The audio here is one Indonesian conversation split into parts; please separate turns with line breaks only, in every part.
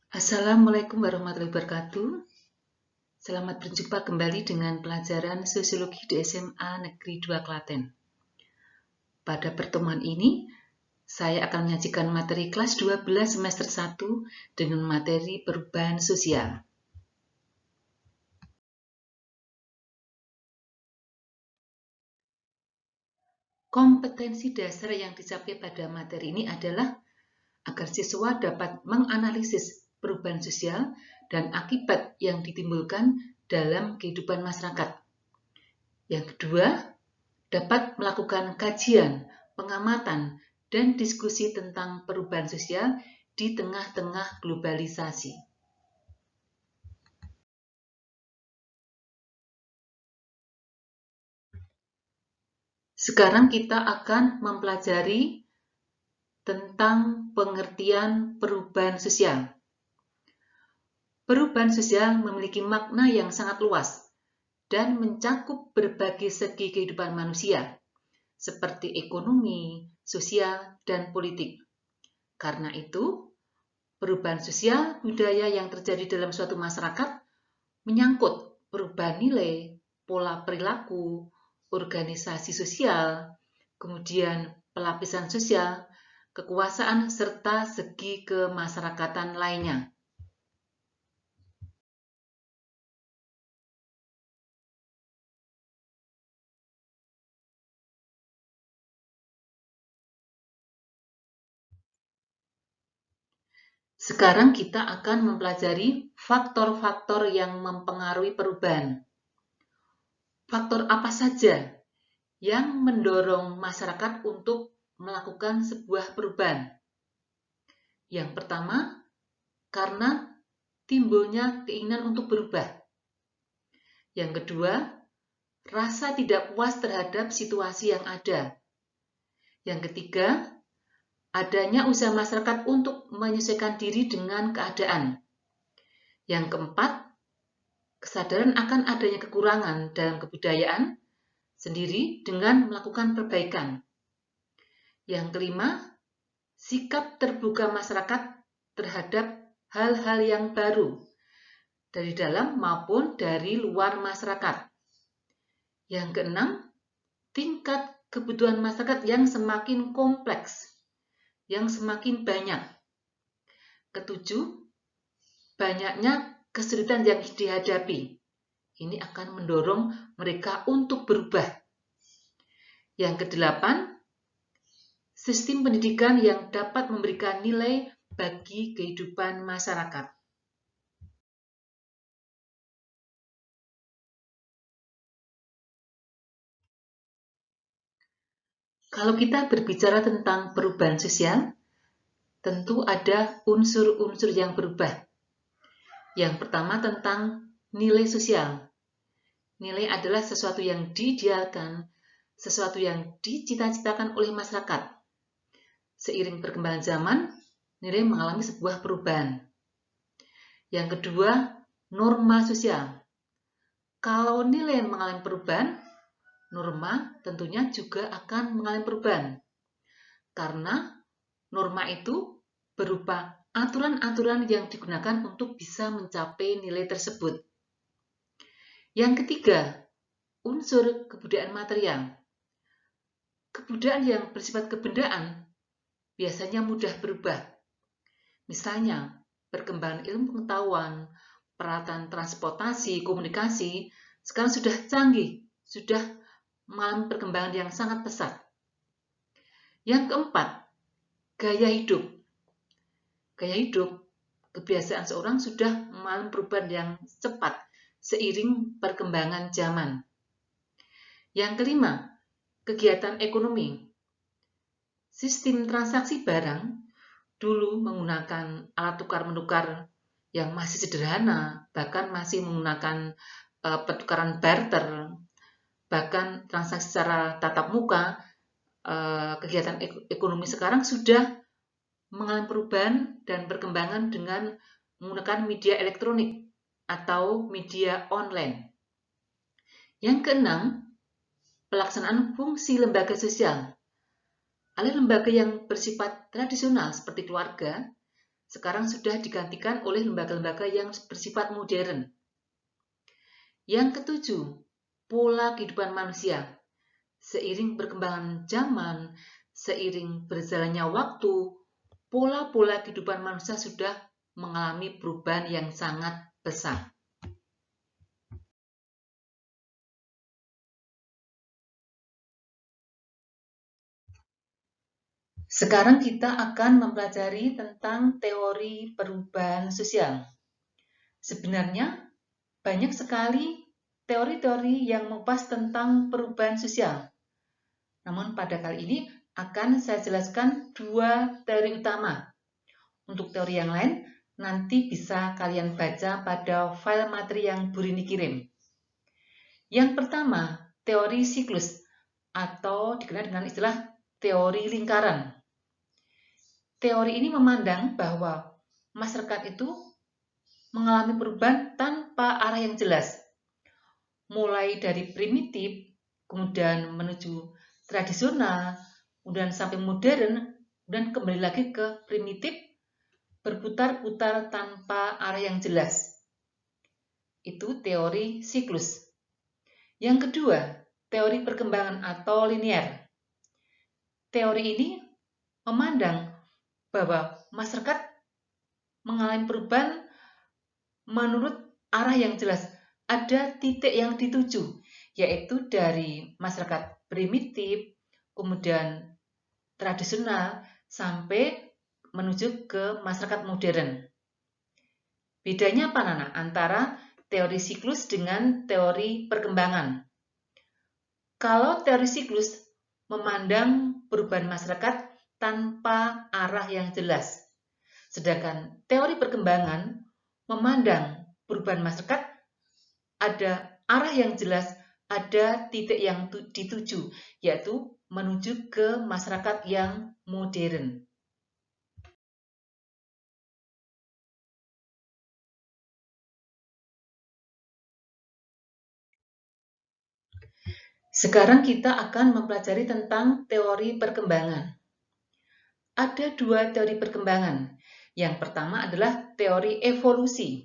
Assalamualaikum warahmatullahi wabarakatuh. Selamat berjumpa kembali dengan pelajaran Sosiologi di SMA Negeri 2 Klaten. Pada pertemuan ini, saya akan menyajikan materi kelas 12 semester 1 dengan materi perubahan sosial. Kompetensi dasar yang dicapai pada materi ini adalah agar siswa dapat menganalisis perubahan sosial dan akibat yang ditimbulkan dalam kehidupan masyarakat. Yang kedua, dapat melakukan kajian, pengamatan, dan diskusi tentang perubahan sosial di tengah-tengah globalisasi. Sekarang kita akan mempelajari tentang pengertian perubahan sosial. Perubahan sosial memiliki makna yang sangat luas dan mencakup berbagai segi kehidupan manusia, seperti ekonomi, sosial, dan politik. Karena itu, perubahan sosial budaya yang terjadi dalam suatu masyarakat menyangkut perubahan nilai, pola perilaku, organisasi sosial, kemudian pelapisan sosial, kekuasaan, serta segi kemasyarakatan lainnya. Sekarang kita akan mempelajari faktor-faktor yang mempengaruhi perubahan. Faktor apa saja yang mendorong masyarakat untuk melakukan sebuah perubahan? Yang pertama, karena timbulnya keinginan untuk berubah. Yang kedua, rasa tidak puas terhadap situasi yang ada. Yang ketiga, adanya usaha masyarakat untuk menyesuaikan diri dengan keadaan. Yang keempat, kesadaran akan adanya kekurangan dalam kebudayaan sendiri dengan melakukan perbaikan. Yang kelima, sikap terbuka masyarakat terhadap hal-hal yang baru dari dalam maupun dari luar masyarakat. Yang keenam, tingkat kebutuhan masyarakat yang semakin kompleks, yang semakin banyak. Ketujuh, banyaknya kesulitan yang dihadapi. Ini akan mendorong mereka untuk berubah. Yang kedelapan, sistem pendidikan yang dapat memberikan nilai bagi kehidupan masyarakat. Kalau kita berbicara tentang perubahan sosial, tentu ada unsur-unsur yang berubah. Yang pertama tentang nilai sosial. Nilai adalah sesuatu yang diidealkan, sesuatu yang dicita-citakan oleh masyarakat. Seiring perkembangan zaman, nilai mengalami sebuah perubahan. Yang kedua, norma sosial. Kalau nilai mengalami perubahan, norma tentunya juga akan mengalami perubahan. Karena norma itu berupa aturan-aturan yang digunakan untuk bisa mencapai nilai tersebut. Yang ketiga, unsur kebudayaan material. Kebudayaan yang bersifat kebendaan biasanya mudah berubah. Misalnya, perkembangan ilmu pengetahuan, peralatan transportasi, komunikasi, sekarang sudah canggih, sudah mengalami perkembangan yang sangat pesat. Yang keempat, gaya hidup. Gaya hidup, kebiasaan seorang sudah mengalami perubahan yang cepat seiring perkembangan zaman. Yang kelima, kegiatan ekonomi. Sistem transaksi barang dulu menggunakan alat tukar-menukar yang masih sederhana, bahkan masih menggunakan pertukaran barter, bahkan transaksi secara tatap muka. Kegiatan ekonomi sekarang sudah mengalami perubahan dan perkembangan dengan menggunakan media elektronik atau media online. Yang keenam, pelaksanaan fungsi lembaga sosial. Alih lembaga yang bersifat tradisional seperti keluarga sekarang sudah digantikan oleh lembaga-lembaga yang bersifat modern. Yang ketujuh, pola kehidupan manusia. Seiring perkembangan zaman, seiring berjalannya waktu, pola-pola kehidupan manusia sudah mengalami perubahan yang sangat besar. Sekarang kita akan mempelajari tentang teori perubahan sosial. Sebenarnya banyak sekali teori-teori yang membahas tentang perubahan sosial. Namun pada kali ini akan saya jelaskan dua teori utama. Untuk teori yang lain, nanti bisa kalian baca pada file materi yang Bu Rini kirim. Yang pertama, teori siklus atau dikenal dengan istilah teori lingkaran. Teori ini memandang bahwa masyarakat itu mengalami perubahan tanpa arah yang jelas. Mulai dari primitif, kemudian menuju tradisional, kemudian sampai modern, dan kembali lagi ke primitif, berputar-putar tanpa arah yang jelas. Itu teori siklus. Yang kedua, teori perkembangan atau linear. Teori ini memandang bahwa masyarakat mengalami perubahan menurut arah yang jelas. Ada titik yang dituju, yaitu dari masyarakat primitif, kemudian tradisional, sampai menuju ke masyarakat modern. Bedanya apa, Nana? Antara teori siklus dengan teori perkembangan. Kalau teori siklus memandang perubahan masyarakat tanpa arah yang jelas. Sedangkan teori perkembangan memandang perubahan masyarakat ada arah yang jelas, ada titik yang dituju, yaitu menuju ke masyarakat yang modern. Sekarang kita akan mempelajari tentang teori perkembangan. Ada dua teori perkembangan. Yang pertama adalah teori evolusi.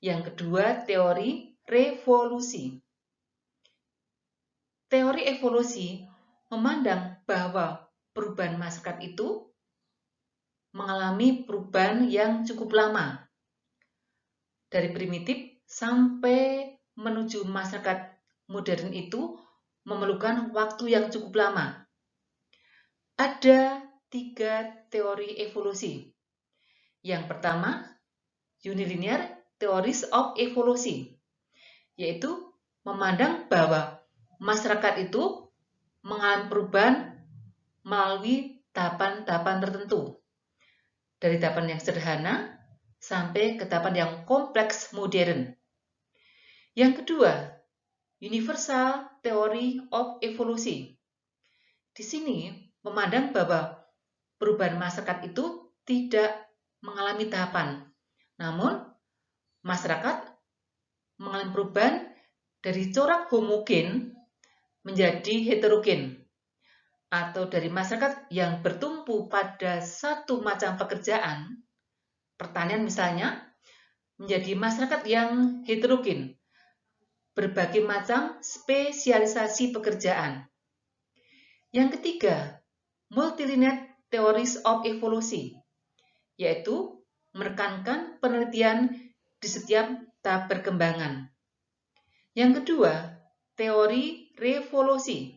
Yang kedua, teori revolusi. Teori evolusi memandang bahwa perubahan masyarakat itu mengalami perubahan yang cukup lama. Dari primitif sampai menuju masyarakat modern itu memerlukan waktu yang cukup lama. Ada 3 teori evolusi. Yang pertama, unilinear theories of evolution, yaitu memandang bahwa masyarakat itu mengalami perubahan melalui tahapan-tahapan tertentu. Dari tahapan yang sederhana sampai ke tahapan yang kompleks modern. Yang kedua, universal theory of evolution. Di sini memandang bahwa perubahan masyarakat itu tidak mengalami tahapan. Namun, masyarakat mengalami perubahan dari corak homogen menjadi heterogen, atau dari masyarakat yang bertumpu pada satu macam pekerjaan, pertanian misalnya, menjadi masyarakat yang heterogen, berbagai macam spesialisasi pekerjaan. Yang ketiga, multilinear theories of evolution, yaitu menekankan penelitian di setiap tahap perkembangan. Yang kedua, teori revolusi.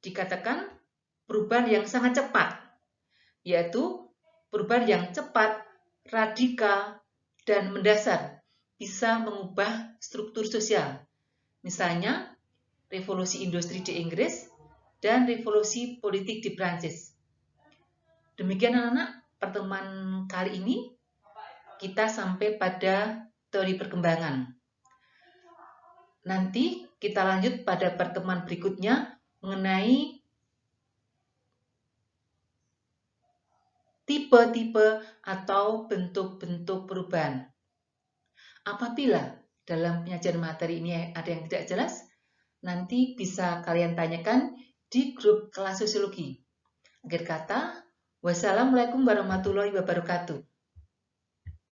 Dikatakan perubahan yang sangat cepat, yaitu perubahan yang cepat, radikal, dan mendasar, bisa mengubah struktur sosial. Misalnya, revolusi industri di Inggris dan revolusi politik di Prancis. Demikian anak-anak, pertemuan kali ini kita sampai pada teori perkembangan. Nanti kita lanjut pada pertemuan berikutnya mengenai tipe-tipe atau bentuk-bentuk perubahan. Apabila dalam penyajian materi ini ada yang tidak jelas, nanti bisa kalian tanyakan di grup kelas sosiologi. Akhir kata, wassalamualaikum warahmatullahi wabarakatuh.